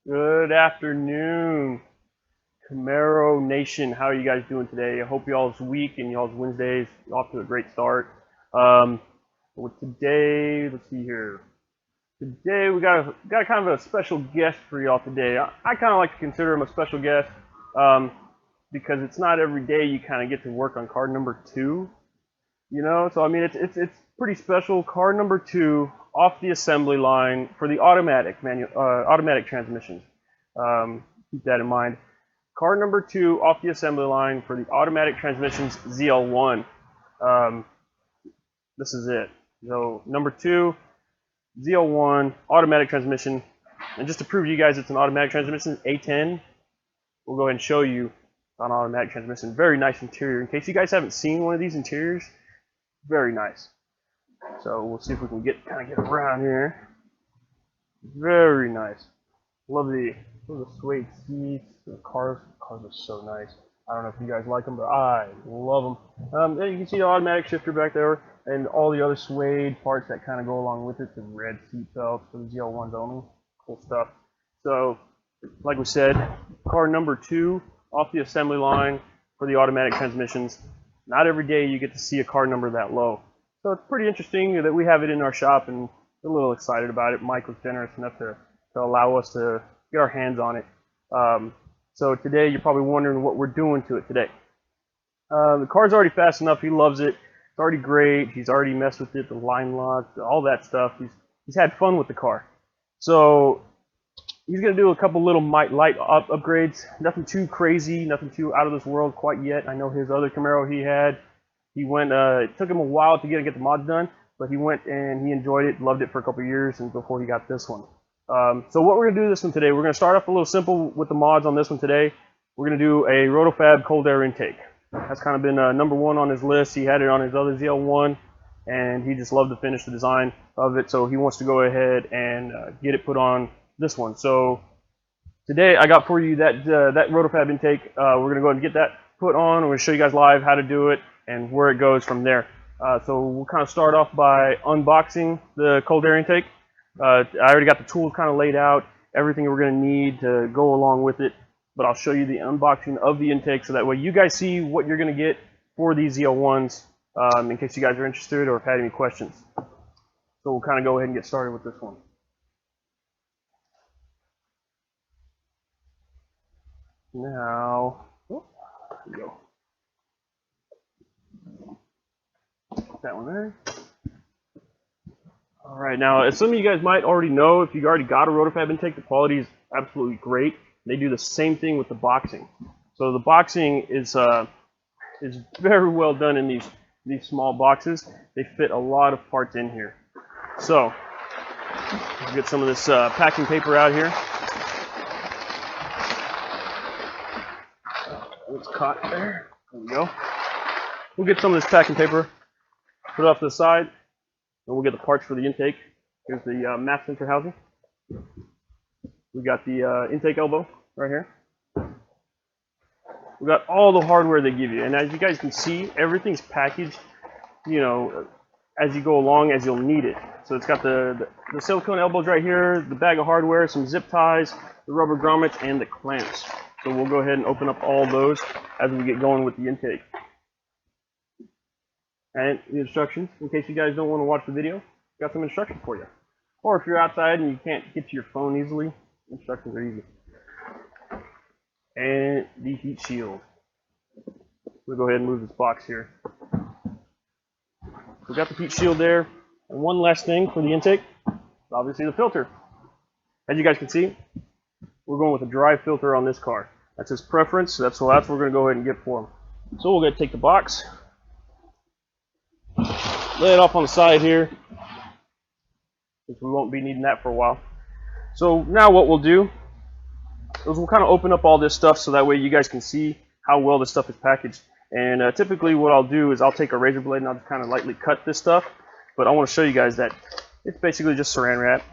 Good afternoon, Camaro Nation. How are you guys doing today? I hope y'all's week and y'all's Wednesdays off to a great start. Today, let's see here. Today we got kind of a special guest for y'all today. I kind of like to consider him a special guest because it's not every day you kind of get to work on car number 2. You know, so I mean it's pretty special. Car number 2 off the assembly line for the automatic transmissions. Keep that in mind. Car number 2 off the assembly line for the automatic transmissions ZL1. This is it. So number 2, ZL1 automatic transmission. And just to prove to you guys it's an automatic transmission, A10. We'll go ahead and show you an automatic transmission. Very nice interior. In case you guys haven't seen one of these interiors, very nice. So we'll see if we can get around here. Very nice. Love the suede seats. The cars are so nice. I don't know if you guys like them, but I love them. Then you can see the automatic shifter back there, and all the other suede parts that kind of go along with it. The red seat belts for the ZL1s only. Cool stuff. So, like we said, car number 2 off the assembly line for the automatic transmissions. Not every day you get to see a car number that low. So it's pretty interesting that we have it in our shop, and we're a little excited about it. Mike was generous enough to allow us to get our hands on it. So today you're probably wondering what we're doing to it today. The car's already fast enough. He loves it. It's already great. He's already messed with it, the line locks, all that stuff. He's had fun with the car. So he's going to do a couple little light upgrades. Nothing too crazy, nothing too out of this world quite yet. I know his other Camaro he went, it took him a while to get the mods done, but he went and he enjoyed it, loved it for a couple years, and before he got this one. So what we're going to do this one today, we're going to start off a little simple with the mods on this one today. We're going to do a Roto-Fab cold air intake. That's kind of been number 1 on his list. He had it on his other ZL1, and he just loved to finish the design of it, so he wants to go ahead and get it put on this one. So today I got for you that Roto-Fab intake. We're going to go ahead and get that put on. I'm going to show you guys live how to do it and where it goes from there. So we'll kind of start off by unboxing the cold air intake. I already got the tools kind of laid out, everything we're going to need to go along with it, but I'll show you the unboxing of the intake so that way you guys see what you're going to get for these ZL1s in case you guys are interested or have had any questions. So we'll kind of go ahead and get started with this one. Now, here we go. Put that one there. Alright, now as some of you guys might already know, if you already got a Roto-Fab intake, the quality is absolutely great. They do the same thing with the boxing. So the boxing is very well done in these small boxes. They fit a lot of parts in here. So, let's get some of this packing paper out here. It's caught there. There we go. We'll get some of this packing paper, put it off to the side, and we'll get the parts for the intake. Here's the map sensor housing. We got the intake elbow right here. We got all the hardware they give you, and as you guys can see, everything's packaged, you know, as you go along, as you'll need it. So it's got the silicone elbows right here, the bag of hardware, some zip ties, the rubber grommets, and the clamps. So we'll go ahead and open up all those as we get going with the intake. And the instructions, in case you guys don't want to watch the video, got some instructions for you. Or if you're outside and you can't get to your phone easily, instructions are easy. And the heat shield. We'll go ahead and move this box here. We got the heat shield there. And one last thing for the intake, obviously the filter. As you guys can see, we're going with a dry filter on this car. That's his preference, so that's what we're going to go ahead and get for him. So we're going to take the box, lay it off on the side here, since we won't be needing that for a while. So now what we'll do is we'll kind of open up all this stuff so that way you guys can see how well this stuff is packaged. And typically what I'll do is I'll take a razor blade and I'll just kind of lightly cut this stuff. But I want to show you guys that it's basically just saran wrap.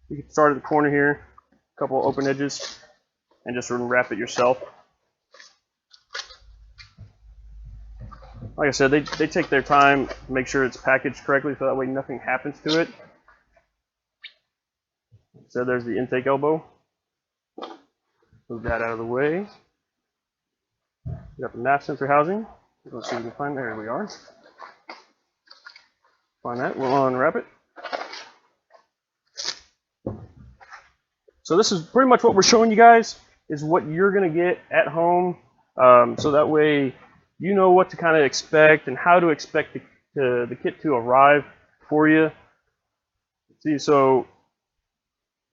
You can start at the corner here, a couple open edges, and just wrap it yourself. Like I said, they take their time to make sure it's packaged correctly so that way nothing happens to it. So there's the intake elbow. Move that out of the way. We got the mass sensor housing. Let's see if we can find. There we are. Find that. We'll unwrap it. So this is pretty much what we're showing you guys, is what you're going to get at home. So that way you know what to kind of expect and how to expect the kit to arrive for you. See, so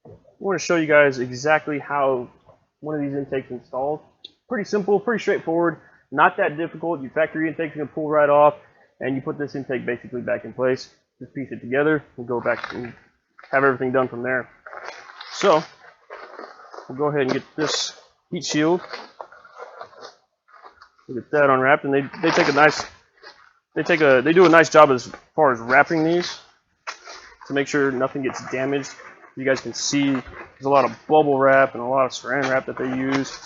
I want to show you guys exactly how one of these intakes installed. Pretty simple, pretty straightforward, not that difficult. Your factory intake's going to pull right off, and you put this intake basically back in place. Just piece it together and go back and have everything done from there. So we'll go ahead and get this heat shield. We'll get that unwrapped, and they do a nice job as far as wrapping these to make sure nothing gets damaged. You guys can see there's a lot of bubble wrap and a lot of saran wrap that they use.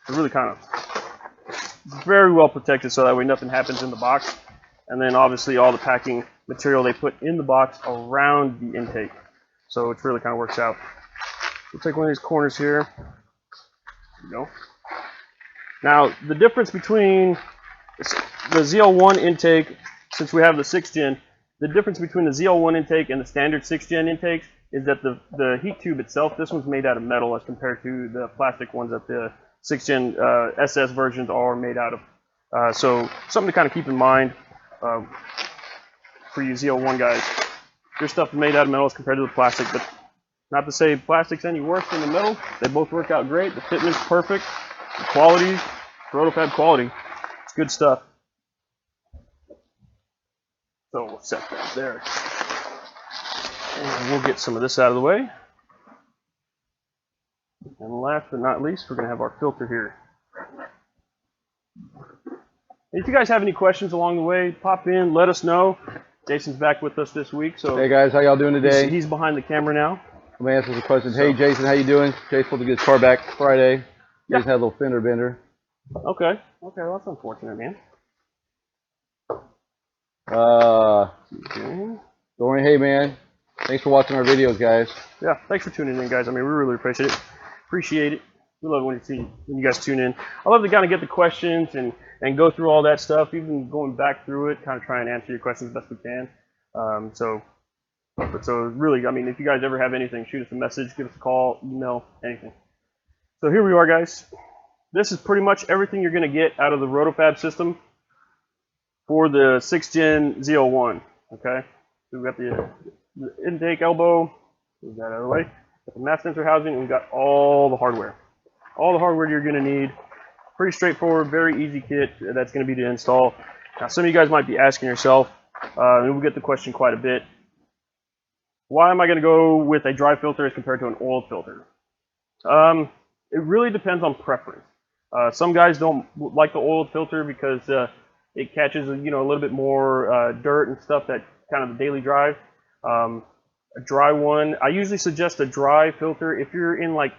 They're really kind of very well protected, so that way nothing happens in the box. And then obviously all the packing material they put in the box around the intake, so it really kind of works out. We'll take one of these corners here. There we go. Now the difference between the ZL1 intake, since we have the 6th gen, the difference between the ZL1 intake and the standard 6th gen intakes is that the heat tube itself, this one's made out of metal as compared to the plastic ones that the 6th gen SS versions are made out of. So something to kind of keep in mind for you ZL1 guys. Your stuff is made out of metal as compared to the plastic, but not to say plastic's any worse than the metal. They both work out great. The fitment's perfect. The quality, Roto-Fab quality. It's good stuff. So we'll set that there. And we'll get some of this out of the way. And last but not least, we're going to have our filter here. If you guys have any questions along the way, pop in, let us know. Jason's back with us this week. So hey guys, how y'all doing today? He's behind the camera now. I'm going to answer some questions. Hey Jason, how you doing? Jason's supposed to get his car back Friday. Yeah. Jason had a little fender bender. Okay, well, that's unfortunate, man. Dorian, hey man. Thanks for watching our videos, guys. Yeah, thanks for tuning in, guys. I mean, we really appreciate it. We love when you guys tune in. I love to kind of get the questions and go through all that stuff, even going back through it, kind of try and answer your questions as best we can. So really, I mean, if you guys ever have anything, shoot us a message, give us a call, email, anything. So here we are, guys. This is pretty much everything you're going to get out of the Roto-Fab system for the 6th gen ZL1. Okay, so we've got the intake elbow, move that out of the way. Got the mass sensor housing, and we've got all the hardware. All the hardware you're going to need. Pretty straightforward, very easy kit that's going to be to install. Now, some of you guys might be asking yourself, and we'll get the question quite a bit, why am I going to go with a dry filter as compared to an oiled filter? It really depends on preference. Some guys don't like the oiled filter because it catches, a little bit more dirt and stuff that kind of the daily drive. A dry one, I usually suggest a dry filter if you're in like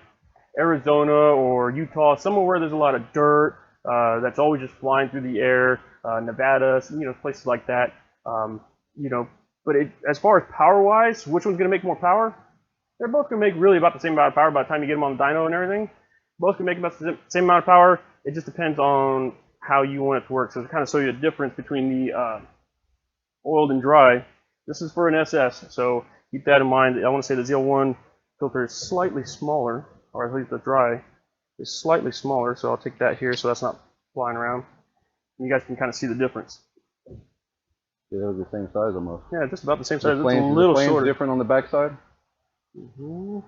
Arizona or Utah, somewhere where there's a lot of dirt that's always just flying through the air, Nevada, places like that. But as far as power-wise, which one's going to make more power? They're both going to make really about the same amount of power by the time you get them on the dyno and everything. Both can make about the same amount of power. It just depends on how you want it to work. So to kind of show you the difference between the oiled and dry, this is for an SS, so keep that in mind. I want to say the ZL1 filter is slightly smaller, or at least the dry is slightly smaller, so I'll take that here so that's not flying around. And you guys can kind of see the difference. Yeah, they're the same size almost. Yeah, just about the same size. It's a little little shorter. different on the back side? Mm-hmm.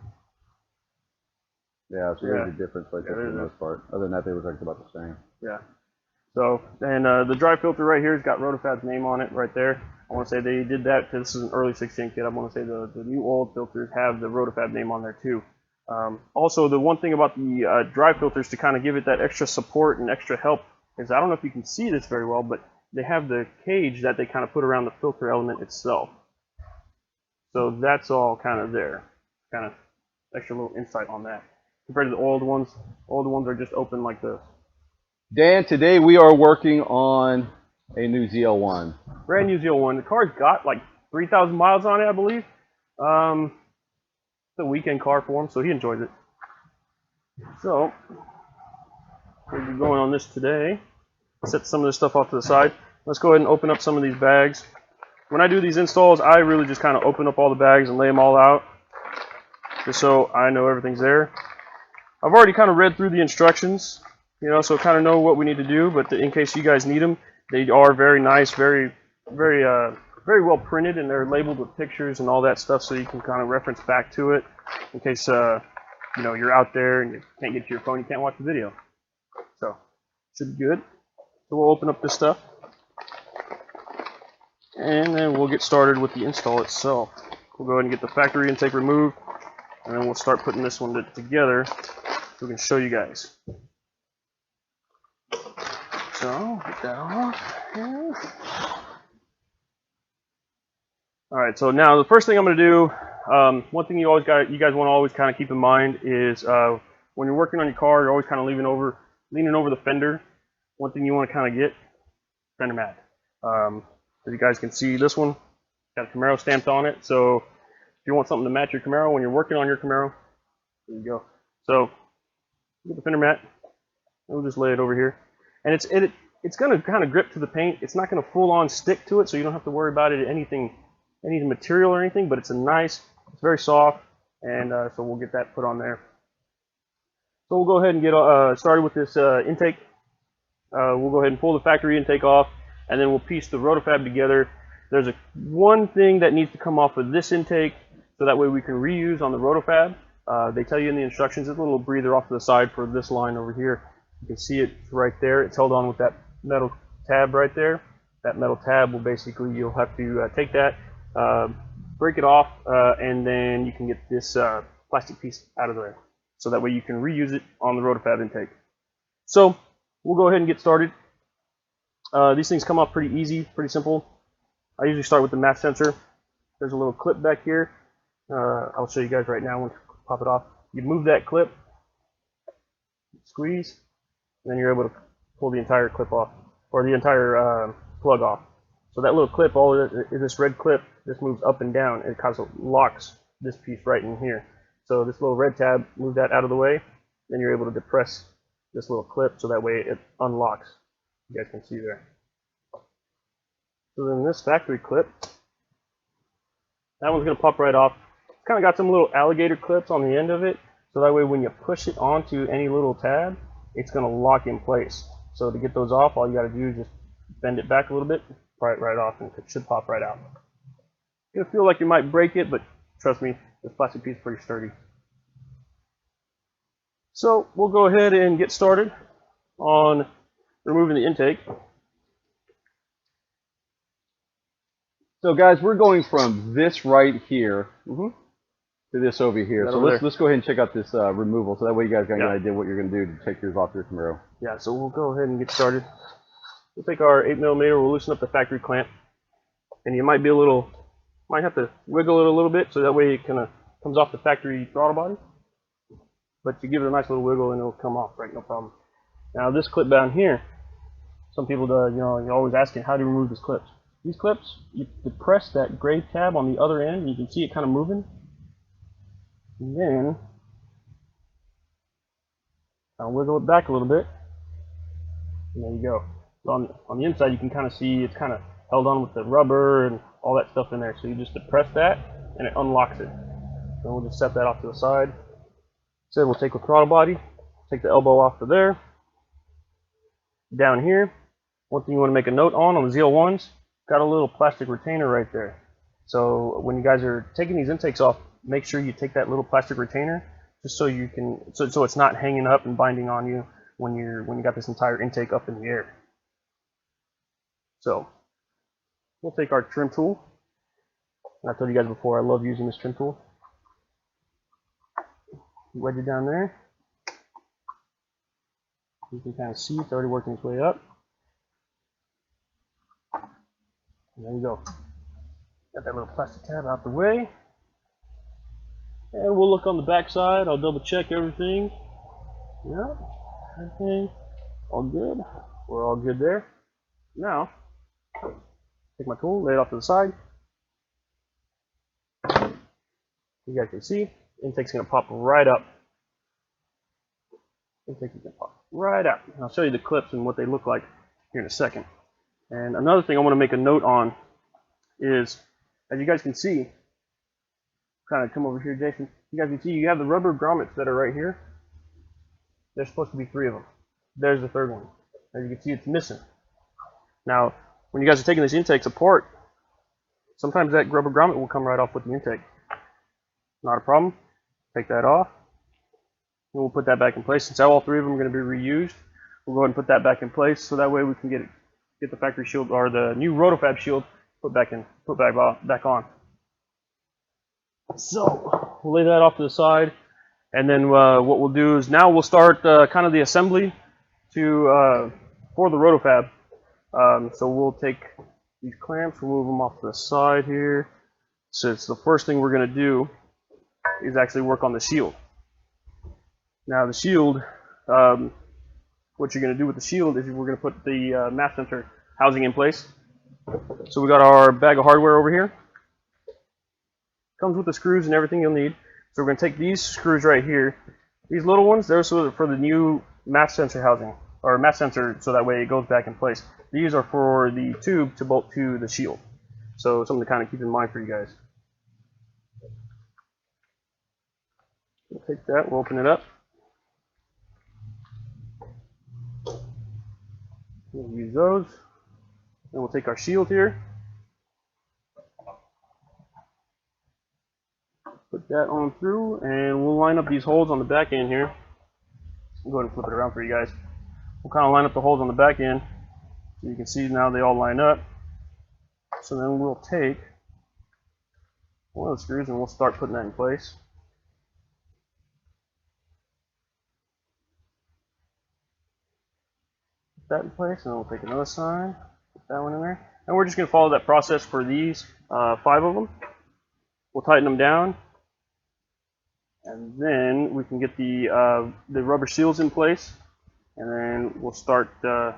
Yeah, so there's a difference right there for the most part. Other than that, they look like about the same. Yeah. So, and the dry filter right here has got Roto-Fab's name on it right there. I want to say they did that because this is an early 6-gen kit. I want to say the new old filters have the Roto-Fab name on there too. Also, the one thing about the dry filters to kind of give it that extra support and extra help is, I don't know if you can see this very well, but they have the cage that they kind of put around the filter element itself. So that's all kind of there. Kind of extra little insight on that. Compared to the old ones are just open like this. Dan, today we are working on a new ZL1. Brand new ZL1. The car's got like 3,000 miles on it, I believe. a weekend car for him, so he enjoys it. So we'll be going on this today. Set some of this stuff off to the side. Let's go ahead and open up some of these bags. When I do these installs, I really just kind of open up all the bags and lay them all out, just so I know everything's there. I've already kind of read through the instructions, you know, so kind of know what we need to do. But in case you guys need them, they are very nice, very well printed, and they're labeled with pictures and all that stuff, so you can kind of reference back to it in case you know, you're out there and you can't get to your phone, you can't watch the video. So should be good. So we'll open up this stuff, and then we'll get started with the install itself. We'll go ahead and get the factory intake removed, and then we'll start putting this one together so we can show you guys. So get that off. Yeah. All right. So now the first thing I'm going to do, one thing you guys want to always kind of keep in mind is when you're working on your car, you're always kind of leaning over the fender. One thing you want to kind of get, fender mat. As you guys can see, this one got a Camaro stamped on it. So if you want something to match your Camaro when you're working on your Camaro, there you go. So get the fender mat. We'll just lay it over here, and it's going to kind of grip to the paint. It's not going to full on stick to it, so you don't have to worry about it any material or anything. But it's it's very soft, and so we'll get that put on there. So we'll go ahead and get started with this intake. We'll go ahead and pull the factory intake off, and then we'll piece the Roto-Fab together. There's one thing that needs to come off of this intake, so that way we can reuse on the Roto-Fab. They tell you in the instructions, there's a little breather off to the side for this line over here. You can see it right there. It's held on with that metal tab right there. That metal tab will basically, you'll have to take that, break it off, and then you can get this plastic piece out of there. So that way you can reuse it on the Roto-Fab intake. So we'll go ahead and get started. These things come off pretty easy, pretty simple. I usually start with the mass sensor. There's a little clip back here. I'll show you guys right now. Once you pop it off, you move that clip, squeeze, and then you're able to pull the entire clip off, or the entire plug off. So that little clip, this red clip, this moves up and down, and it kind of locks this piece right in here. So this little red tab, move that out of the way, then you're able to depress this little clip, so that way it unlocks. You guys can see there. So then this factory clip, that one's going to pop right off. It's kind of got some little alligator clips on the end of it, so that way when you push it onto any little tab, it's going to lock in place. So to get those off, all you got to do is just bend it back a little bit, pry it right off, and it should pop right out. It's going to feel like you might break it, but trust me, this plastic piece is pretty sturdy. So we'll go ahead and get started on removing the intake. So guys, we're going from this right here to this over here. So let's go ahead and check out this removal, so that way you guys got an idea what you're going to do to take yours off your Camaro. Yeah, so we'll go ahead and get started. We'll take our 8mm, we'll loosen up the factory clamp, and you might have to wiggle it a little bit, so that way it kind of comes off the factory throttle body. But you give it a nice little wiggle and it'll come off, right? No problem. Now this clip down here, some people, you're always asking how to remove these clips. These clips, you depress that gray tab on the other end, and you can see it kind of moving. And then I'll wiggle it back a little bit, and there you go. So on the inside, you can kind of see it's kind of held on with the rubber and all that stuff in there. So you just depress that, and it unlocks it. So we'll just set that off to the side. So we'll take the throttle body, take the elbow off of there. Down here, one thing you want to make a note on the ZL1s, got a little plastic retainer right there. So when you guys are taking these intakes off, make sure you take that little plastic retainer, just so you can, so it's not hanging up and binding on you when you got this entire intake up in the air. So we'll take our trim tool. And I told you guys before, I love using this trim tool. Wedge it down there. You can kind of see it's already working its way up. And there you go. Got that little plastic tab out the way. And we'll look on the back side. I'll double check everything. Yep, everything all good. We're all good there. Now, take my tool, lay it off to the side. You guys can see Intake's going to pop right up. Intake's going to pop right up. And I'll show you the clips and what they look like here in a second. And another thing I want to make a note on is, as you guys can see, kind of come over here, Jason. You guys can see you have the rubber grommets that are right here. There's supposed to be 3 of them. There's the 3rd one. As you can see, it's missing. Now, when you guys are taking these intakes apart, sometimes that rubber grommet will come right off with the intake. Not a problem. Take that off. And we'll put that back in place. Since all 3 of them are going to be reused, we'll go ahead and put that back in place so that way we can get the factory shield or the new Roto-Fab shield put back on. So we'll lay that off to the side, and then what we'll do is now we'll start kind of the assembly for the Roto-Fab. So we'll take these clamps, we'll move them off to the side here. So it's the first thing we're going to do is actually work on the shield. Now the shield, what you're going to do with the shield is we're going to put the mass sensor housing in place. So we got our bag of hardware over here. Comes with the screws and everything you'll need. So we're going to take these screws right here. These little ones, they're for the new mass sensor housing, or mass sensor, so that way it goes back in place. These are for the tube to bolt to the shield. So something to kind of keep in mind for you guys. We'll take that, we'll open it up. We'll use those. And we'll take our shield here. Put that on through, and we'll line up these holes on the back end here. I'll go ahead and flip it around for you guys. We'll kind of line up the holes on the back end. So you can see now they all line up. So then we'll take one of the screws and we'll start putting that in place. Put that in place, and then we'll take another side, put that one in there. And we're just going to follow that process for these 5 of them. We'll tighten them down. And then we can get the rubber seals in place, and then we'll start the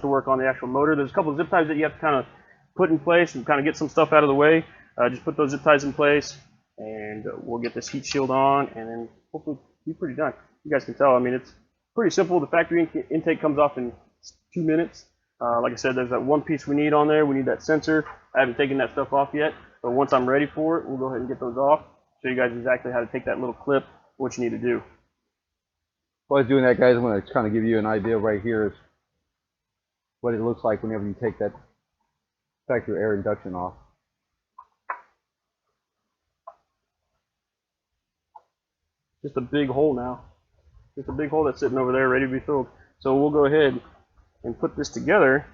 work on the actual motor. There's a couple of zip ties that you have to kind of put in place and kind of get some stuff out of the way. Just put those zip ties in place, and we'll get this heat shield on, and then hopefully be pretty done. You guys can tell, I mean, it's pretty simple. The factory intake comes off in 2 minutes. Like I said, there's that one piece we need on there. We need that sensor. I haven't taken that stuff off yet, but once I'm ready for it, we'll go ahead and get those off. Show you guys exactly how to take that little clip, what you need to do. While I was doing that, guys, I'm going to kind of give you an idea right here is what it looks like whenever you take that factory air induction off. Just a big hole now. Just a big hole that's sitting over there ready to be filled. So we'll go ahead and put this together.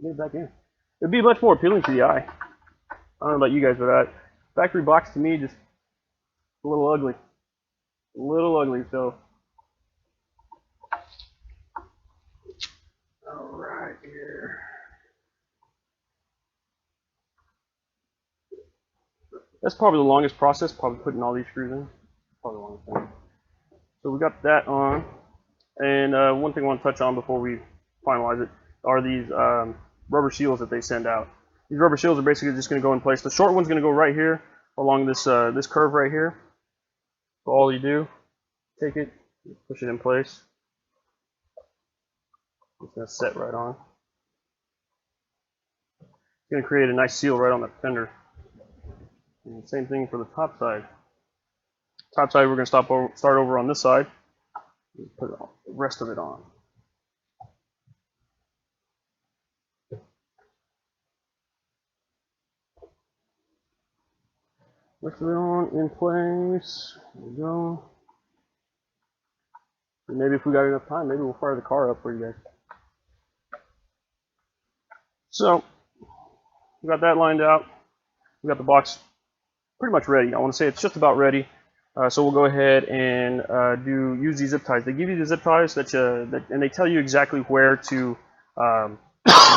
Get it back in. It'd be much more appealing to the eye. I don't know about you guys, but factory box to me just a little ugly. A little ugly, so. Alright, here. That's probably the longest process, probably putting all these screws in. Probably the longest thing. So we got that on. And one thing I want to touch on before we finalize it are these rubber seals that they send out. These rubber seals are basically just going to go in place. The short one's going to go right here along this this curve right here. So all you do, take it, push it in place. It's going to set right on. It's going to create a nice seal right on the fender. And the same thing for the top side. Top side, we're going to start over on this side. Put the rest of it on. Rest of it on in place. There we go. And maybe if we got enough time, maybe we'll fire the car up for you guys. So, we got that lined out. We got the box pretty much ready. I want to say it's just about ready. So we'll go ahead and use these zip ties. They give you the zip ties and they tell you exactly where to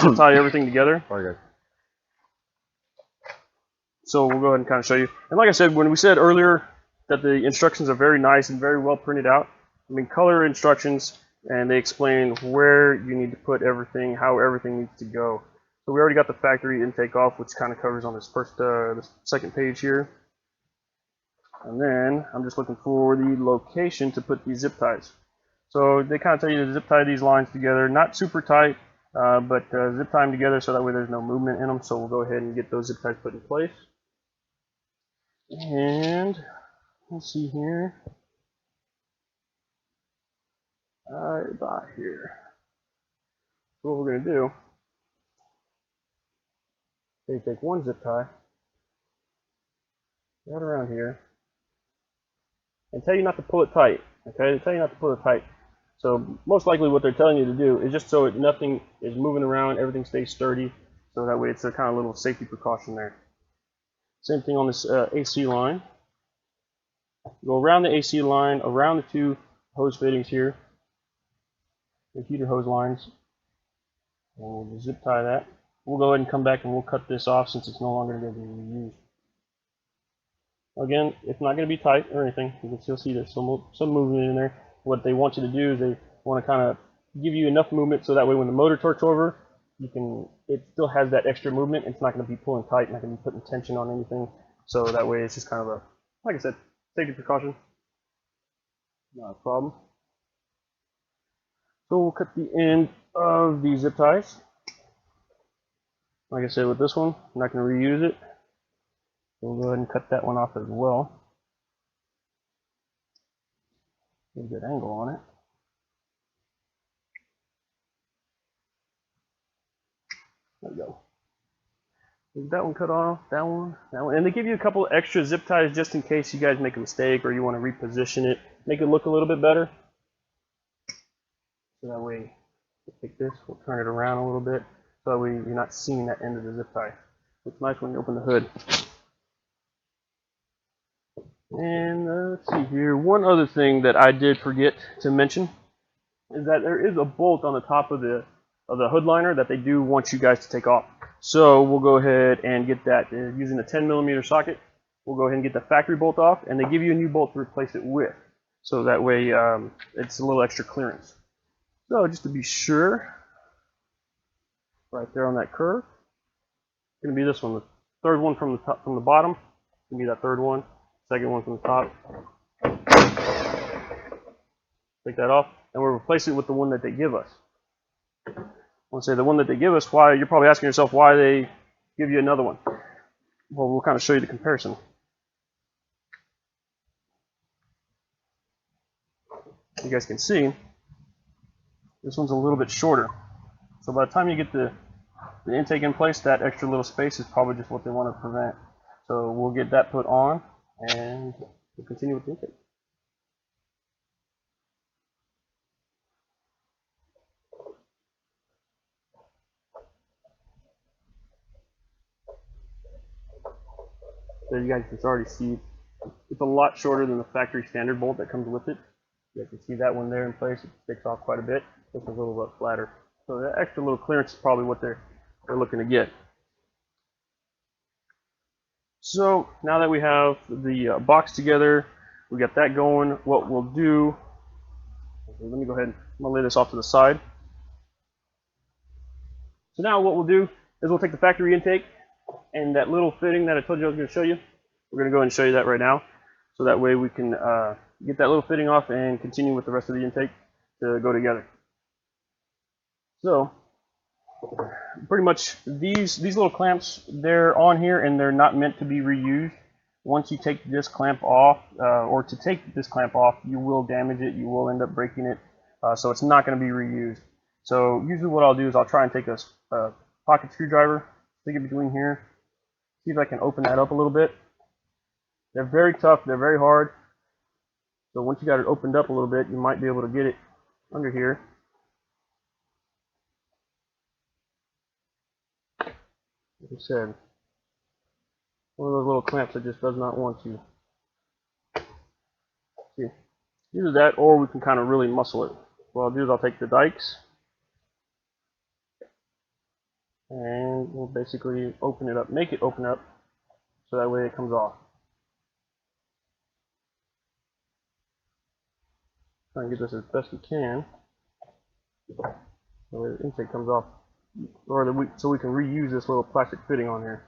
zip tie everything together. Sorry, guys. So we'll go ahead and kind of show you. And like I said, when we said earlier that the instructions are very nice and very well printed out, I mean, color instructions, and they explain where you need to put everything, how everything needs to go. So we already got the factory intake off, which kind of covers on this first, the second page here. And then I'm just looking for the location to put these zip ties. So they kind of tell you to zip tie these lines together, not super tight, but zip tie them together so that way there's no movement in them. So we'll go ahead and get those zip ties put in place. And let's see here. About here. So what we're going to do is take one zip tie right around here and tell you not to pull it tight. Okay, they tell you not to pull it tight. So most likely what they're telling you to do is just so nothing is moving around, everything stays sturdy. So that way it's a kind of little safety precaution there. Same thing on this AC line. Go around the AC line, around the two hose fittings here, the heater hose lines. And we'll just zip tie that. We'll go ahead and come back and we'll cut this off since it's no longer going to be reused. Again, it's not going to be tight or anything. You can still see there's some movement in there. What they want you to do is they want to kind of give you enough movement so that way when the motor torques over, it still has that extra movement. It's not going to be pulling tight, not going to be putting tension on anything. So that way it's just kind of a, like I said, safety precaution. Not a problem. So we'll cut the end of the zip ties. Like I said with this one, I'm not going to reuse it. We'll go ahead and cut that one off as well. Get a good angle on it. There we go. Get that one cut off, that one. And they give you a couple extra zip ties just in case you guys make a mistake or you want to reposition it, make it look a little bit better. So that way, we'll take this, we'll turn it around a little bit, so that way you're not seeing that end of the zip tie. Looks nice when you open the hood. And let's see here, one other thing that I did forget to mention is that there is a bolt on the top of the hood liner that they do want you guys to take off. So we'll go ahead and get that using a 10mm socket. We'll go ahead and get the factory bolt off, and they give you a new bolt to replace it with. So that way it's a little extra clearance. So just to be sure, right there on that curve, it's going to be this one, the third one from the top, from the bottom. It's going to be that third one. Second one from the top. Take that off, and we'll replace it with the one that they give us. I want to say the one that they give us, why, you're probably asking yourself why they give you another one. Well, we'll kind of show you the comparison. You guys can see, this one's a little bit shorter. So by the time you get the intake in place, that extra little space is probably just what they want to prevent. So we'll get that put on, and we'll continue with the intake. So you guys can already see it's a lot shorter than the factory standard bolt that comes with it. You guys can see that one there in place. It sticks off quite a bit. It's a little bit flatter. So that extra little clearance is probably what they're looking to get. So now that we have the box together, we got that going. What we'll do, let me go ahead and I'm gonna lay this off to the side. So now what we'll do is we'll take the factory intake and that little fitting that I told you I was going to show you. We're going to go ahead and show you that right now. So that way we can get that little fitting off and continue with the rest of the intake to go together. So pretty much these little clamps, they're on here and they're not meant to be reused. Once you take this clamp off, or to take this clamp off, you will damage it, you will end up breaking it, so it's not going to be reused. So usually what I'll do is I'll try and take a pocket screwdriver, stick it between here, see if I can open that up a little bit. They're very tough, they're very hard, so once you got it opened up a little bit, you might be able to get it under here. Like I said, one of those little clamps that just does not want to. See, either that or we can kind of really muscle it. What I'll do is I'll take the dikes and we'll basically open it up, make it open up so that way it comes off. Try and get this as best we can so the intake comes off, or so we can reuse this little plastic fitting on here.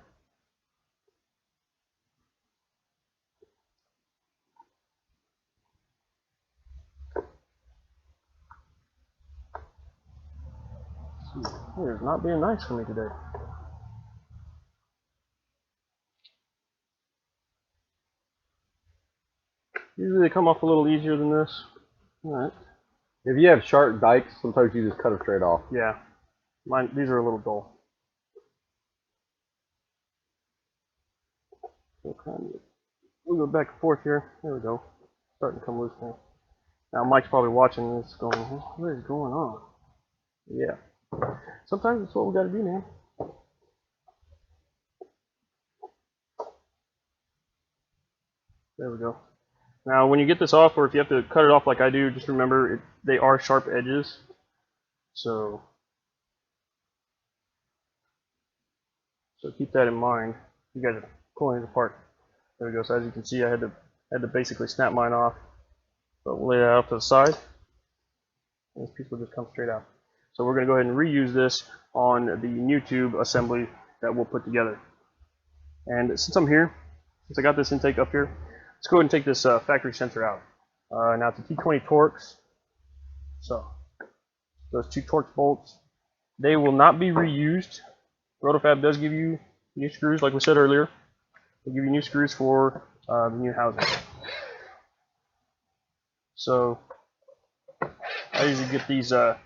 It is not being nice for me today. Usually they come off a little easier than this. Alright. If you have sharp dikes, sometimes you just cut them straight off. Yeah. These are a little dull. We'll go back and forth here. There we go. Starting to come loose now. Now Mike's probably watching this going, what is going on? Yeah. Sometimes it's what we gotta do, man. There we go. Now when you get this off, or if you have to cut it off like I do, just remember they are sharp edges. So keep that in mind. You guys are pulling it apart. There we go. So as you can see, I had to basically snap mine off. But we'll lay that off to the side. And this piece will just come straight out. So we're going to go ahead and reuse this on the new tube assembly that we'll put together. And since I'm here, since I got this intake up here, let's go ahead and take this factory sensor out. Now it's a T20 Torx. So those 2 Torx bolts, they will not be reused. Roto-Fab does give you new screws, like we said earlier. They give you new screws for the new housing. So I usually get these, I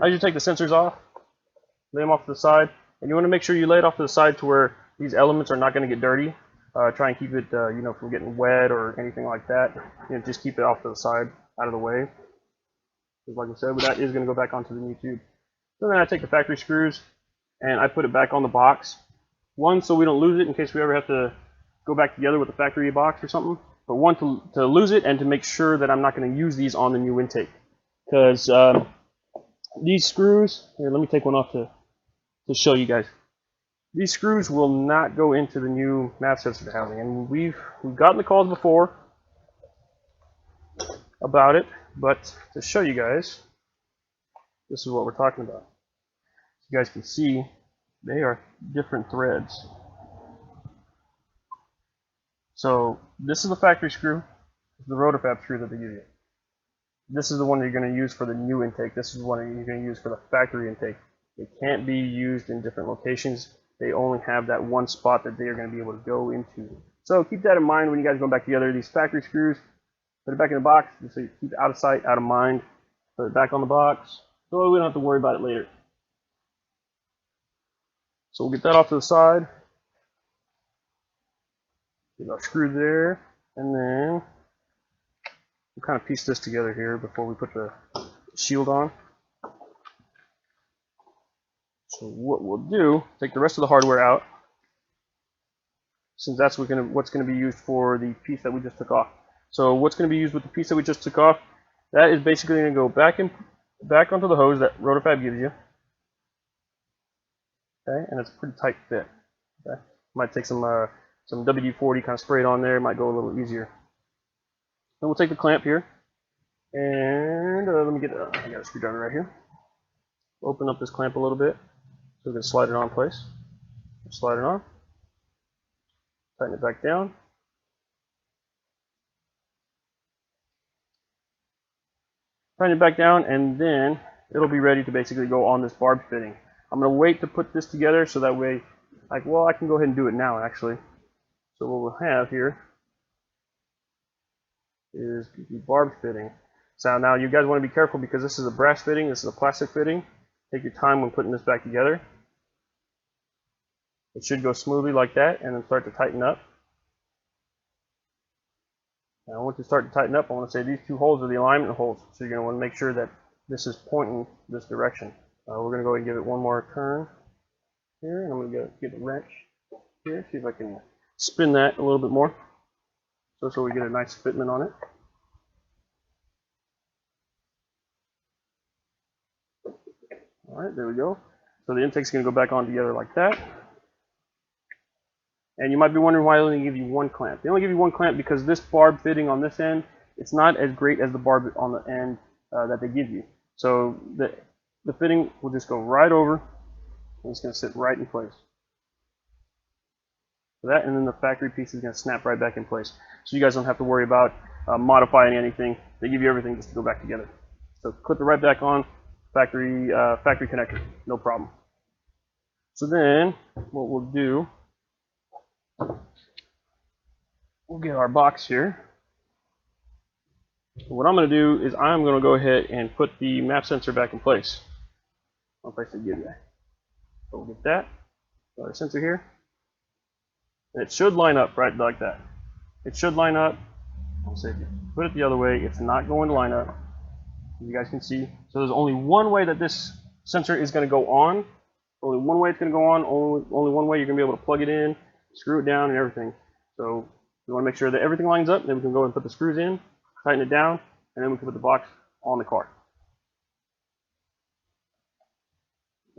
usually take the sensors off, lay them off to the side, and you want to make sure you lay it off to the side to where these elements are not going to get dirty. Try and keep it, you know, from getting wet or anything like that. You know, just keep it off to the side, out of the way. Because like I said, that is going to go back onto the new tube. So then I take the factory screws and I put it back on the box. One, so we don't lose it in case we ever have to go back together with the factory box or something. But one, to lose it, and to make sure that I'm not going to use these on the new intake. Because these screws, here, let me take one off to show you guys. These screws will not go into the new mass sensor housing. And we've gotten the calls before about it, but to show you guys, this is what we're talking about. You guys can see they are different threads. So this is the factory screw, the Roto-Fab screw that they give you. This is the one that you're going to use for the new intake. This is the one that you're going to use for the factory intake. They can't be used in different locations. They only have that one spot that they are going to be able to go into. So keep that in mind when you guys go back together. These factory screws, put it back in the box, so you keep it out of sight, out of mind. Put it back on the box, so we don't have to worry about it later. So we'll get that off to the side. Get our screw there, and then we'll kind of piece this together here before we put the shield on. So what we'll do, take the rest of the hardware out, since that's what's going to be used for the piece that we just took off. So what's going to be used with the piece that we just took off, that is basically going to go back onto the hose that Roto-Fab gives you. Okay, and it's a pretty tight fit. Okay, might take some WD-40 kind of sprayed on there. It might go a little easier. Then we'll take the clamp here, and let me get I got a screwdriver right here. Open up this clamp a little bit so we can slide it on in place. Slide it on. Tighten it back down. Tighten it back down, and then it'll be ready to basically go on this barb fitting. I'm going to wait to put this together so that way, I can go ahead and do it now actually. So what we'll have here is the barb fitting. So now you guys want to be careful because this is a brass fitting, this is a plastic fitting. Take your time when putting this back together. It should go smoothly like that and then start to tighten up. Now once you start to tighten up, I want to say these 2 holes are the alignment holes. So you're going to want to make sure that this is pointing this direction. We're going to go ahead and give it one more turn here, and I'm going to get a wrench here, see if I can spin that a little bit more, so we get a nice fitment on it. All right, there we go. So the intake's going to go back on together like that. And you might be wondering why they only give you 1 clamp. They only give you 1 clamp because this barb fitting on this end, it's not as great as the barb on the end that they give you. So the fitting will just go right over, and it's going to sit right in place. So that, and then the factory piece is going to snap right back in place. So you guys don't have to worry about modifying anything. They give you everything just to go back together. So clip it right back on, factory connector, no problem. So then, what we'll do, we'll get our box here. What I'm going to do is I'm going to go ahead and put the map sensor back in place. I'll place the giveaway. So we'll get that. Got our sensor here. And it should line up right like that. It should line up. I'll say, put it the other way. It's not going to line up. As you guys can see. So there's only one way that this sensor is going to go on. Only one way it's going to go on. Only one way you're going to be able to plug it in, screw it down, and everything. So we want to make sure that everything lines up. Then we can go and put the screws in, tighten it down, and then we can put the box on the car.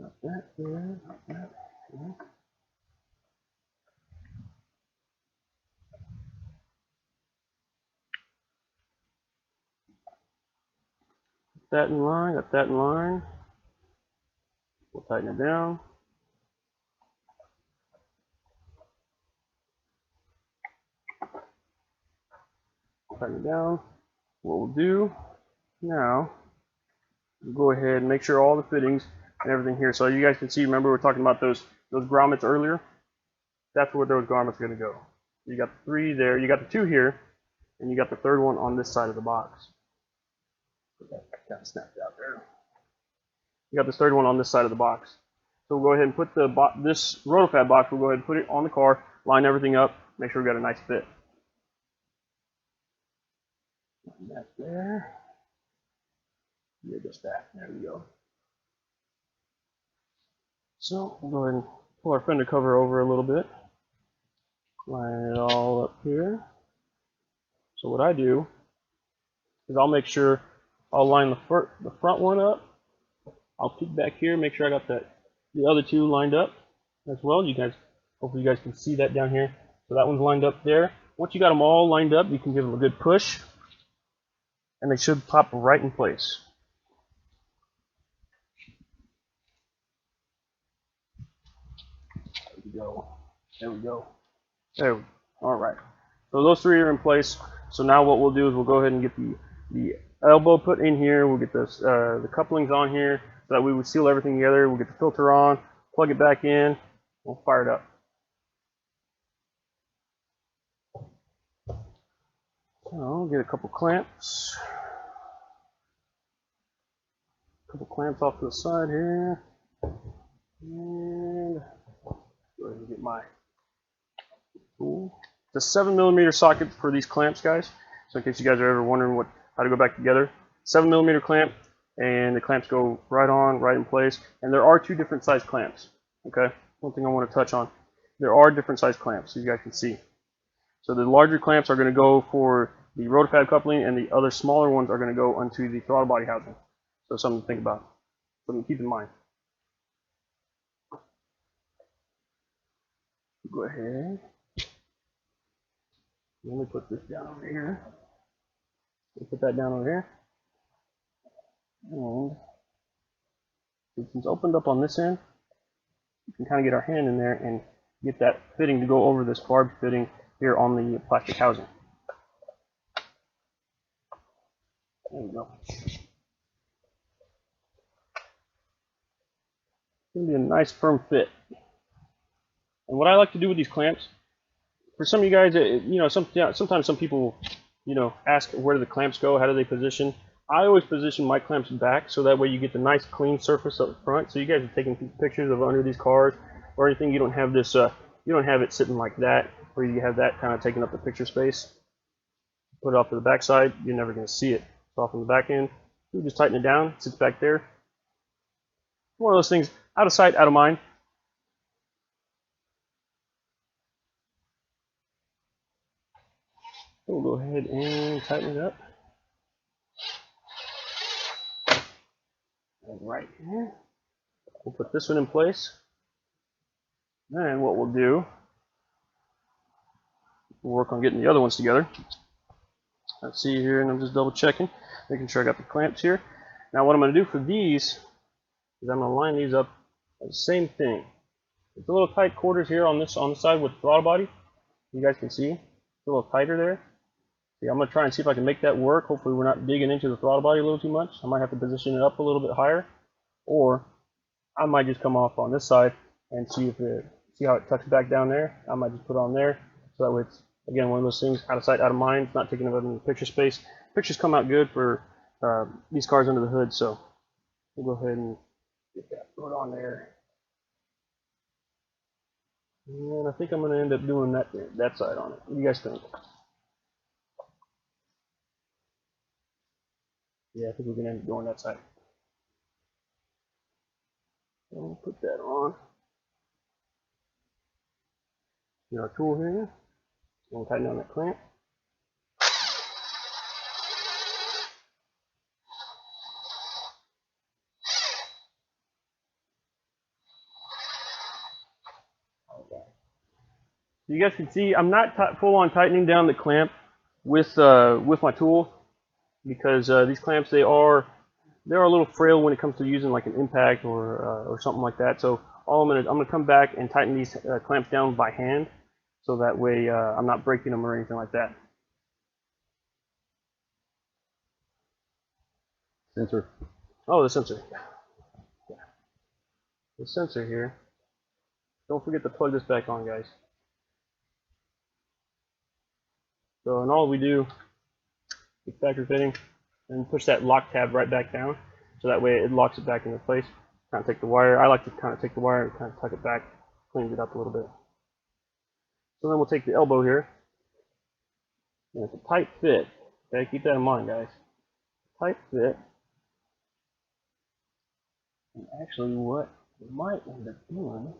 Got that there. Got that there. That in line, got that in line. We'll tighten it down. Tighten it down. What we'll do now, we'll go ahead and make sure all the fittings and everything here. So you guys can see, remember we were talking about those grommets earlier? That's where those grommets are going to go. You got the 3 there, you got the 2 here, and you got the 3rd one on this side of the box. That kind of snapped out there. You got this 3rd one on this side of the box. So we'll go ahead and put this Roto-Fab box, we'll go ahead and put it on the car, line everything up, make sure we got a nice fit. That there. Yeah, just that. There we go. So we'll go ahead and pull our fender cover over a little bit. Line it all up here. So what I do is I'll make sure I'll line the front one up. I'll peek back here, make sure I got the other 2 lined up as well. You guys, hopefully you guys can see that down here. So that one's lined up there. Once you got them all lined up, you can give them a good push, and they should pop right in place. There we go. There we go. There we go. All right. So those 3 are in place. So now what we'll do is we'll go ahead and get the elbow put in here. We'll get this, the couplings on here so that we would seal everything together. We'll get the filter on, plug it back in, we'll fire it up. So I'll get a couple clamps. Off to the side here. And go ahead and get my tool. It's a 7mm socket for these clamps, guys. So in case you guys are ever wondering how to go back together. 7mm clamp, and the clamps go right in place. And there are 2 different size clamps. Okay, one thing I want to touch on. There are different size clamps, so you guys can see. So the larger clamps are going to go for the Roto-Fab coupling, and the other smaller ones are going to go onto the throttle body housing. So something to think about, something to keep in mind. Go ahead. Let me put this down over here. Put that down over here. And since it's opened up on this end, you can kind of get our hand in there and get that fitting to go over this barb fitting here on the plastic housing. There we go. It's going to be a nice firm fit. And what I like to do with these clamps, for some of you guys, sometimes some people, ask where do the clamps go, how do they position. I always position my clamps back so that way you get the nice clean surface up front. So you guys are taking pictures of under these cars or anything. You don't have this, you don't have it sitting like that where you have that kind of taking up the picture space. Put it off to the back side, you're never going to see it. It's off on the back end. You just tighten it down, it sits back there. One of those things, out of sight, out of mind. We'll go ahead and tighten it up. Right here. We'll put this one in place. And what we'll do, we'll work on getting the other ones together. Let's see here, and I'm just double checking, making sure I got the clamps here. Now what I'm going to do for these is I'm going to line these up as the same thing. It's a little tight quarters here on the side with the throttle body. You guys can see it's a little tighter there. See, I'm going to try and see if I can make that work. Hopefully we're not digging into the throttle body a little too much. I might have to position it up a little bit higher, or I might just come off on this side and see how it tucks back down there. I might just put it on there, so that way it's, again, one of those things, out of sight, out of mind. It's not taking up any picture space. Pictures come out good for these cars under the hood, so we'll go ahead and get that put on there. And I think I'm going to end up doing that side on it. What do you guys think? Yeah, I think we're going to end up doing that side. I'll put that on. Get our tool here. We'll tighten down that clamp. Okay. So you guys can see I'm not full on tightening down the clamp with my tool, because these clamps, they are a little frail when it comes to using like an impact or something like that. So I'm gonna come back and tighten these clamps down by hand, so that way I'm not breaking them or anything like that. Sensor. Oh, the sensor. Yeah. The sensor here. Don't forget to plug this back on, guys. So, and all we do is factory fitting and push that lock tab right back down, so that way it locks it back into place. Kind of take the wire. I like to kind of take the wire and kind of tuck it back, cleans it up a little bit. So then we'll take the elbow here, and it's a tight fit. Okay, keep that in mind, guys. Tight fit. And actually, what we might end up doing,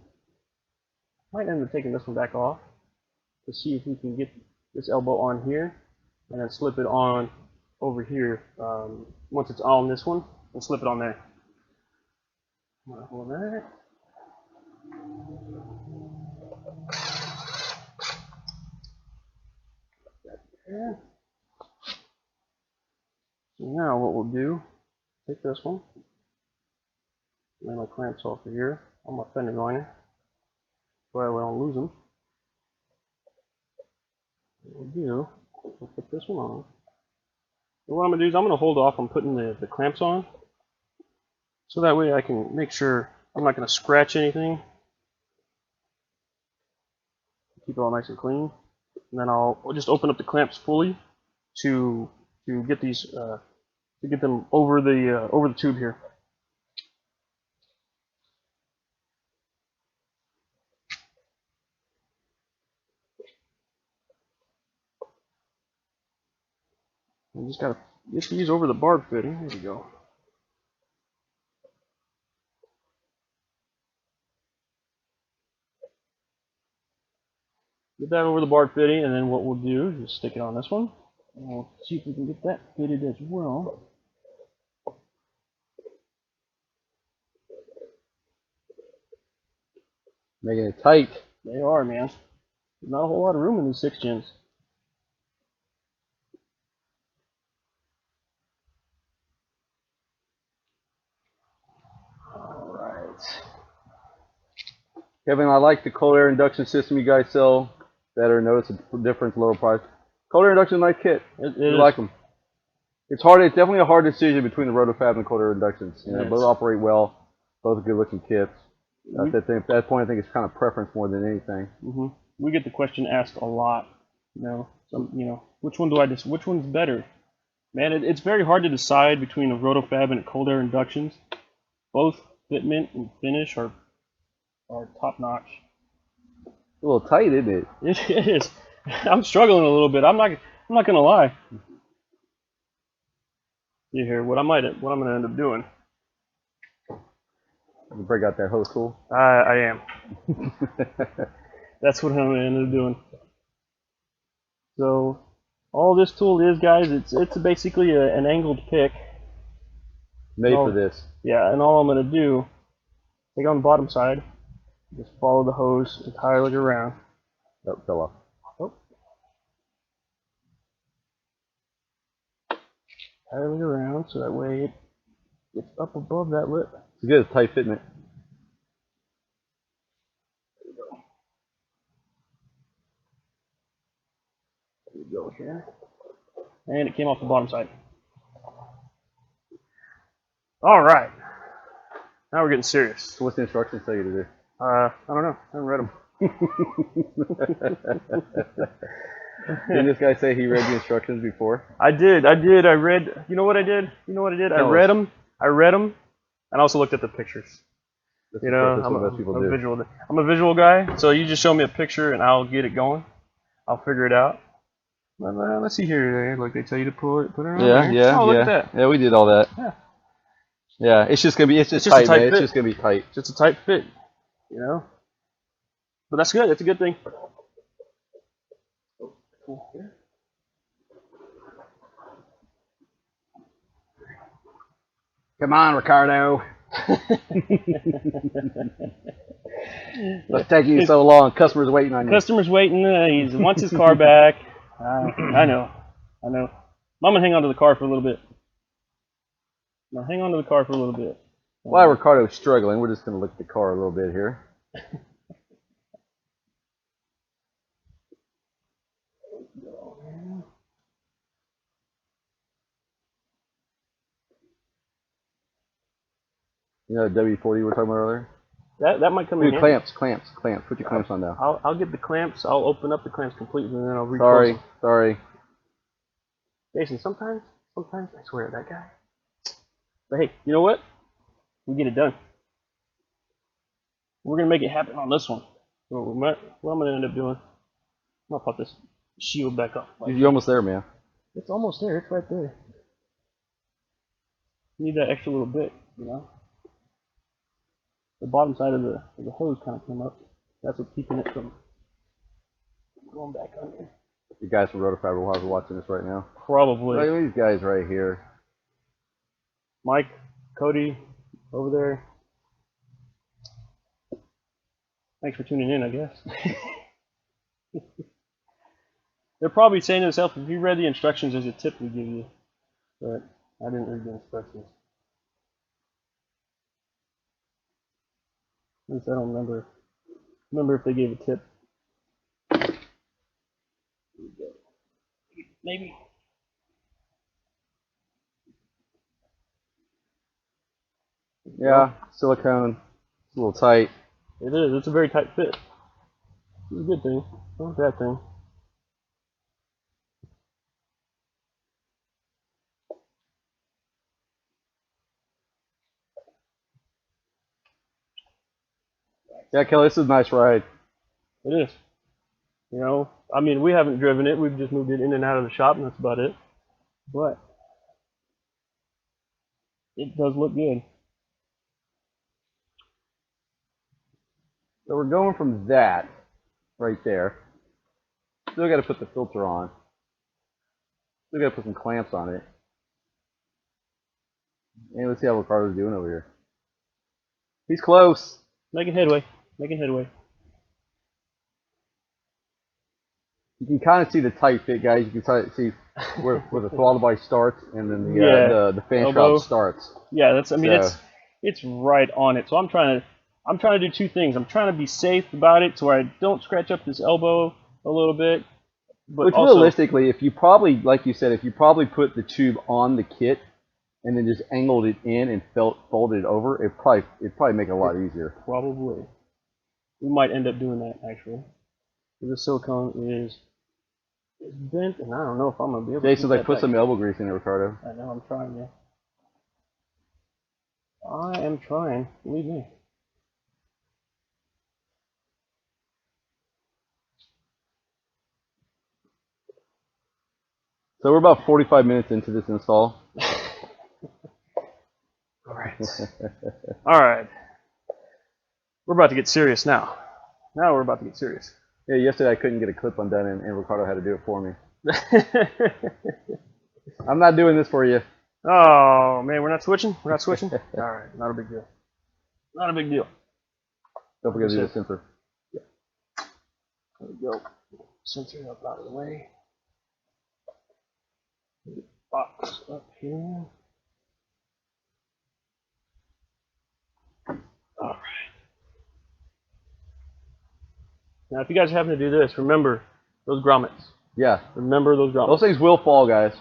might end up taking this one back off to see if we can get this elbow on here, and then slip it on over here. Once it's on this one, we'll slip it on there. I'm gonna hold that. There. So now what we'll do, take this one, lay my clamps off of here on my fender liner, so that way I don't lose them. What we'll do, we'll put this one on. And what I'm going to do is I'm going to hold off on putting the clamps on, so that way I can make sure I'm not going to scratch anything. Keep it all nice and clean. And then I'll just open up the clamps fully to get these to get them over the tube here. You just gotta get these over the barb fitting. There we go. Get that over the barb fitting, and then what we'll do is just stick it on this one. And we'll see if we can get that fitted as well. Making it tight. They are, man. There's not a whole lot of room in these 6 gens. Kevin, I like the cold air induction system you guys sell. Better notice the difference, lower price. Cold air induction, nice kit. You like them. It's hard. It's definitely a hard decision between the Roto-Fab and cold air inductions. You know, both operate well. Both good looking kits. At that point, I think it's kind of preference more than anything. We get the question asked a lot. Which one which one's better? Man, it's very hard to decide between a Roto-Fab and a cold air inductions. Both fitment and finish are top notch. A little tight, isn't it? It is. I'm struggling a little bit. I'm not gonna lie. You hear what I'm gonna end up doing? You break out that hose tool. I am. That's what I'm gonna end up doing. So all this tool is, guys, it's basically an angled pick. Made for this. Yeah, and all I'm gonna do, take on the bottom side, just follow the hose entirely around. Oh, fell off. Oh. Entirely around, so that way it gets up above that lip. It's good. It's tight fitment. There we go here. And it came off the bottom side. All right. Now we're getting serious. So what's the instructions tell you to do? I don't know. I haven't read them. Didn't this guy say he read the instructions before? I did. I read. You know what I did? I read them. And I also looked at the pictures. That's You know, I'm a visual guy. So you just show me a picture and I'll get it going. I'll figure it out. Let's see here. Like they tell you to put it on there. Yeah. Oh, look at that. Yeah, we did all that. Yeah. Yeah, it's just tight, a tight man. fit. It's just gonna be tight. Just a tight fit. You know. But that's good. That's a good thing. Oh, cool. Yeah. Come on, Ricardo. What's taking you so long? Customers waiting on you. Customer's waiting. He wants his car back. I know. I'm gonna hang on to the car for a little bit. While Ricardo's struggling, we're just gonna look at the car a little bit here. You know the W40 we were talking about earlier? That might come in handy. Clamps. Put your clamps on now. I'll get the clamps. I'll open up the clamps completely and then I'll reclose them. Sorry. Jason, sometimes I swear that guy. But hey, you know what? We get it done. We're gonna make it happen on this one. What I'm gonna end up doing? I'm gonna pop this shield back up. You're almost there, man. It's almost there. It's right there. You need that extra little bit, you know. The bottom side of the hose kind of came up. That's what's keeping it from going back under. You guys from Roto-Fab are watching this right now. Probably. Look at these guys right here. Mike, Cody, over there. Thanks for tuning in, I guess. They're probably saying to themselves, if you read the instructions, there's a tip we give you. But I didn't read the instructions. At least I don't remember if they gave a tip. Maybe. Yeah, silicone. It's a little tight. It is. It's a very tight fit. It's a good thing. Not a bad thing. Yeah, Kelly, this is a nice ride. It is. You know, I mean, we haven't driven it. We've just moved it in and out of the shop, and that's about it. But it does look good. So we're going from that right there. Still got to put the filter on. Still got to put some clamps on it. And let's see how Ricardo's doing over here. He's close. Making headway. You can kind of see the tight fit, guys. You can see where the throttle body starts and then the fan shroud starts. Yeah, that's. I mean, it's right on it. So I'm trying to do two things. I'm trying to be safe about it, so where I don't scratch up this elbow a little bit. But which also, realistically, if you probably, like you said, if you probably put the tube on the kit and then just angled it in and folded it over, it'd probably make it a lot easier. Probably. We might end up doing that actually. The silicone is bent, and I don't know if I'm gonna be able. Jason's like, put some elbow grease in it, Ricardo. I know, I'm trying, man. I am trying. Believe me. So we're about 45 minutes into this install. All right. All right. We're about to get serious now. Now we're about to get serious. Yeah, yesterday I couldn't get a clip undone, and Ricardo had to do it for me. I'm not doing this for you. Oh, man, we're not switching? We're not switching? All right, not a big deal. Not a big deal. Don't forget to do the sensor. Yeah. There we go. Sensor up out of the way. Box up here. All right. Now, if you guys happen to do this, remember those grommets. Yeah. Remember those grommets. Those things will fall, guys.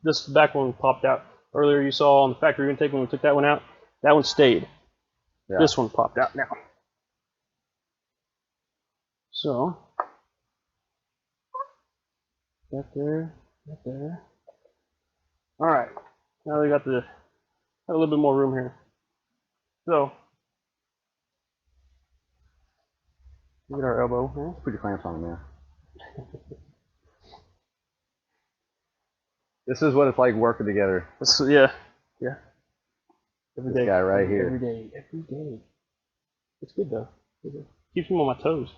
This back one popped out earlier. You saw on the factory intake when we took that one out. That one stayed. Yeah. This one popped out now. So, that there, that there. All right, now we got a little bit more room here. So, get our elbow here. Put your clamps on, man. This is what it's like working together. Yeah. Every This day. guy right here. Every day. It's good though. Keeps me on my toes.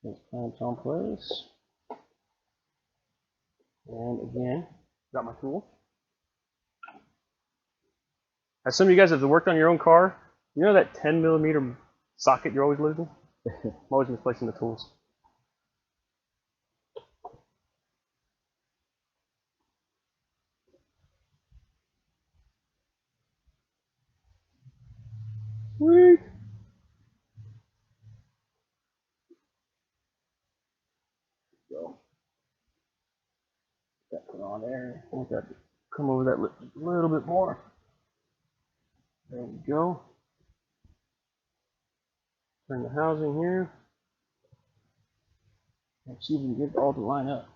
Those clamps on place. And again, got my tool. As some of you guys have worked on your own car, you know that 10mm socket you're always losing? I'm always misplacing the tools. Sweet. Go. That put on there. I got to come over that a little bit more. There we go. Turn the housing here. And see if we can get it all to line up.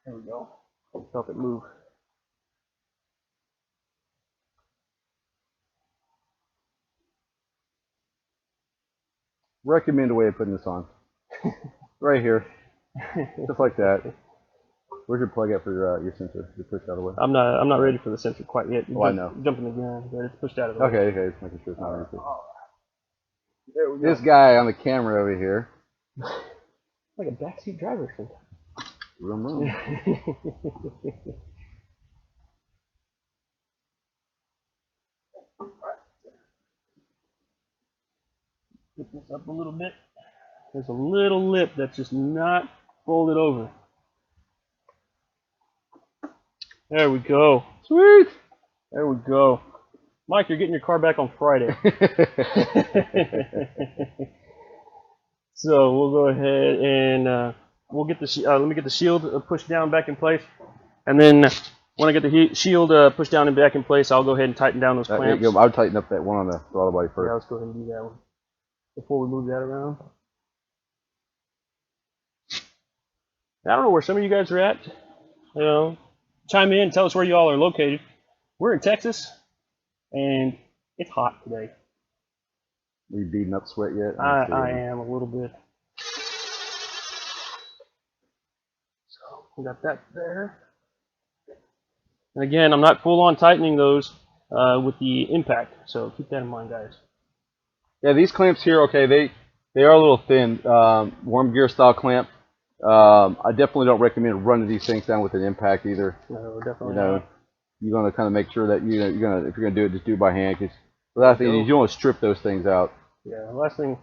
There we go. I felt it move. Recommend a way of putting this on. Right here. Just like that. Where's your plug at for your sensor? You push out of the way. I'm not ready for the sensor quite yet. I know. Jumping again, but it's pushed out of the way. Okay, just making sure it's not ready. There we go. This guy on the camera over here. Like a backseat driver sometimes. Room. Pick this up a little bit. There's a little lip that's just not folded over. There we go. Sweet. There we go. Mike, you're getting your car back on Friday. So we'll go ahead and we'll get the let me get the shield pushed down back in place, and then when I get the shield pushed down and back in place, I'll go ahead and tighten down those clamps. I'll tighten up that one on the throttle body first. Yeah, let's go ahead and do that one before we move that around. I don't know where some of you guys are at. You know, chime in, tell us where you all are located. We're in Texas, and it's hot today. Are you beating up sweat yet? I am a little bit. So we got that there. And again, I'm not full on tightening those with the impact, so keep that in mind, guys. Yeah, these clamps here, okay, they are a little thin. Warm gear style clamp. I definitely don't recommend running these things down with an impact either. No, definitely not. You're gonna kind of make sure that if you're gonna do it, just do it by hand. Because the last thing is you don't want to strip those things out. Yeah, the last thing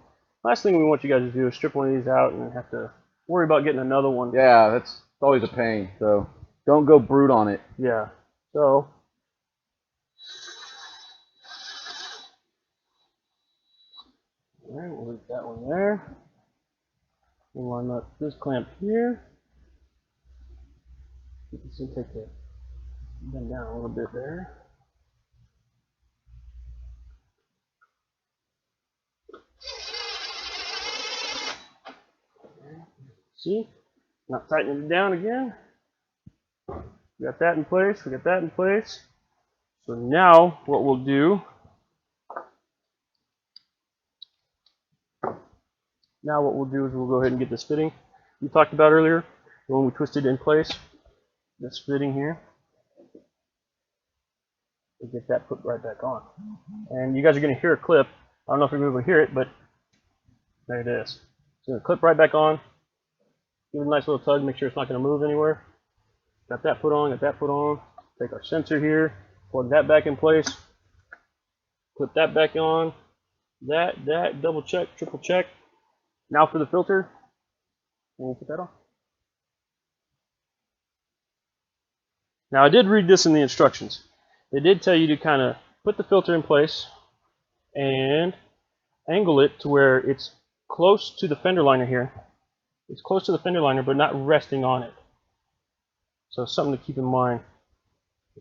we want you guys to do is strip one of these out and have to worry about getting another one. Yeah, that's always a pain. So don't go brute on it. Yeah. So all right, we'll leave that one there. We'll line up this clamp here. You can see take the bend down a little bit there. See? Not tightening it down again. We got that in place. We got that in place. So now what we'll do, is we'll go ahead and get this fitting we talked about earlier when we twisted in place. This fitting here. We'll get that put right back on. And you guys are going to hear a clip. I don't know if you're able to hear it, but there it is. So going to clip right back on. Give it a nice little tug, make sure it's not going to move anywhere. Got that put on, got that put on. Take our sensor here, plug that back in place. Clip that back on. That, double check, triple check. Now for the filter. We'll put that on. Now I did read this in the instructions. They did tell you to kind of put the filter in place and angle it to where it's close to the fender liner here. It's close to the fender liner, but not resting on it. So something to keep in mind.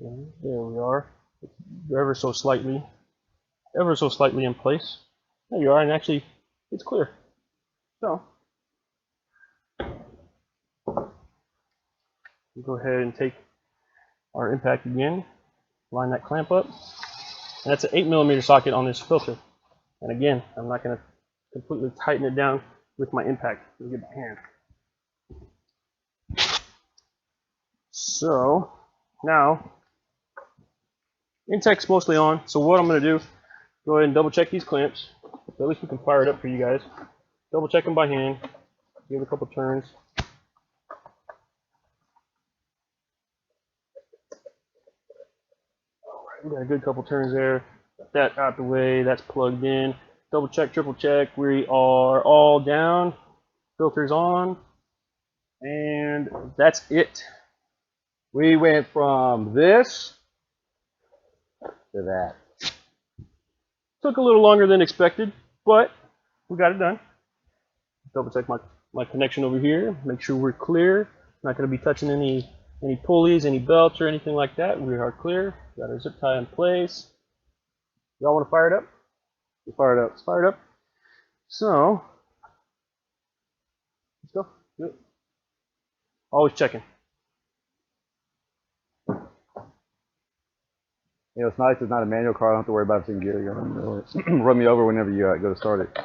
And there we are. It's ever so slightly in place. There you are, and actually it's clear. So we'll go ahead and take our impact again, line that clamp up, and that's an 8mm socket on this filter. And again, I'm not going to completely tighten it down with my impact. Let me get my hand. So now, intake's mostly on. So what I'm going to do, go ahead and double check these clamps. So at least we can fire it up for you guys. Double check them by hand. Give it a couple turns. Alright, we got a good couple turns there. Got that out the way. That's plugged in. Double check, triple check. We are all down. Filters on. And that's it. We went from this to that. Took a little longer than expected, but we got it done. Double check my connection over here. Make sure we're clear. Not going to be touching any pulleys, any belts, or anything like that. We are clear. Got our zip tie in place. Y'all want to fire it up? Let's fire it up. Let's fire it up. So, let's go. Good. Always checking. You know, it's nice. It's not a manual car. I don't have to worry about it in gear. You know, run me over whenever you go to start it.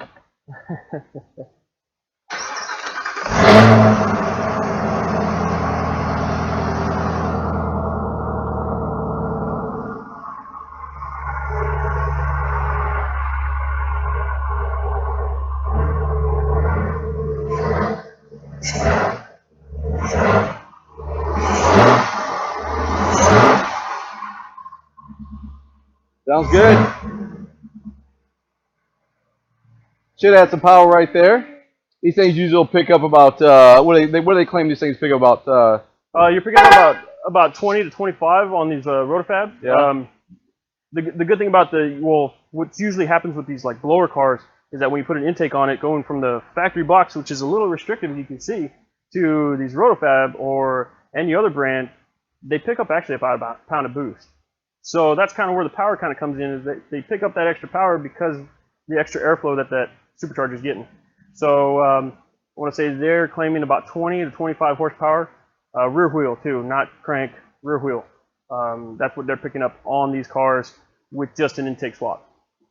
Sounds good. Should add some power right there. These things usually will pick up about what do they claim these things pick up about? You're picking up about 20 to 25 on these Roto-Fab. Yeah. The good thing about what usually happens with these like blower cars is that when you put an intake on it, going from the factory box, which is a little restrictive, as you can see, to these Roto-Fab or any other brand, they pick up actually about a pound of boost. So that's kind of where the power kind of comes in, is that they pick up that extra power because the extra airflow that supercharger is getting. So I want to say they're claiming about 20 to 25 horsepower, rear wheel too, not crank, rear wheel. That's what they're picking up on these cars with just an intake swap.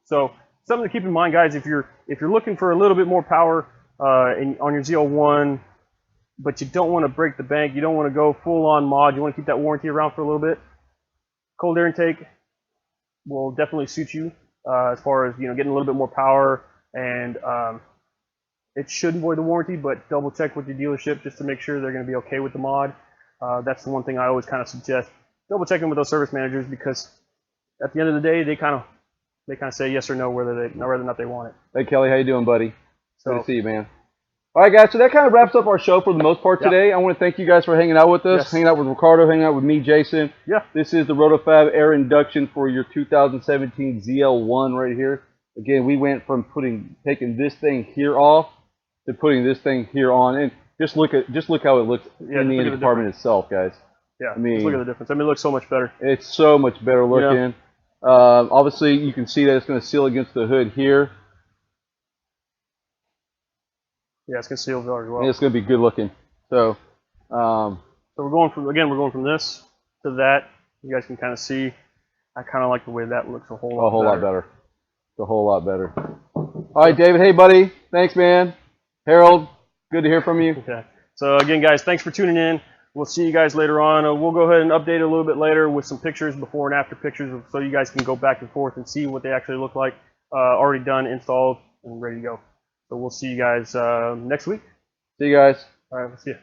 So something to keep in mind, guys, if you're looking for a little bit more power on your ZL1, but you don't want to break the bank, you don't want to go full on mod, you want to keep that warranty around for a little bit, cold air intake will definitely suit you as far as getting a little bit more power, and it should void the warranty, but double check with your dealership just to make sure they're going to be okay with the mod. That's the one thing I always kind of suggest. Double checking with those service managers, because at the end of the day, they kind of say yes or no whether or not they want it. Hey Kelly, how you doing, buddy? So, good to see you, man. All right, guys, so that kind of wraps up our show for the most part today. I want to thank you guys for hanging out with us, hanging out with Ricardo, hanging out with me, Jason. Yeah. This is the Roto-Fab air induction for your 2017 ZL1 right here. Again, we went from taking this thing here off to putting this thing here on, and just look how it looks in the engine compartment itself, guys. Yeah, I mean, just look at the difference. I mean, it looks so much better. It's so much better looking. Yeah. Obviously, you can see that it's going to seal against the hood here. Yeah, it's going to seal very well. And it's going to be good looking. So, so we're going from this to that. You guys can kind of see. I kind of like the way that looks a whole lot better. It's a whole lot better. All right, David. Hey, buddy. Thanks, man. Harold, good to hear from you. Okay. So again, guys, thanks for tuning in. We'll see you guys later on. We'll go ahead and update it a little bit later with some pictures, before and after pictures, so you guys can go back and forth and see what they actually look like. Already done, installed, and ready to go. So we'll see you guys next week. See you guys. All right, we'll see you.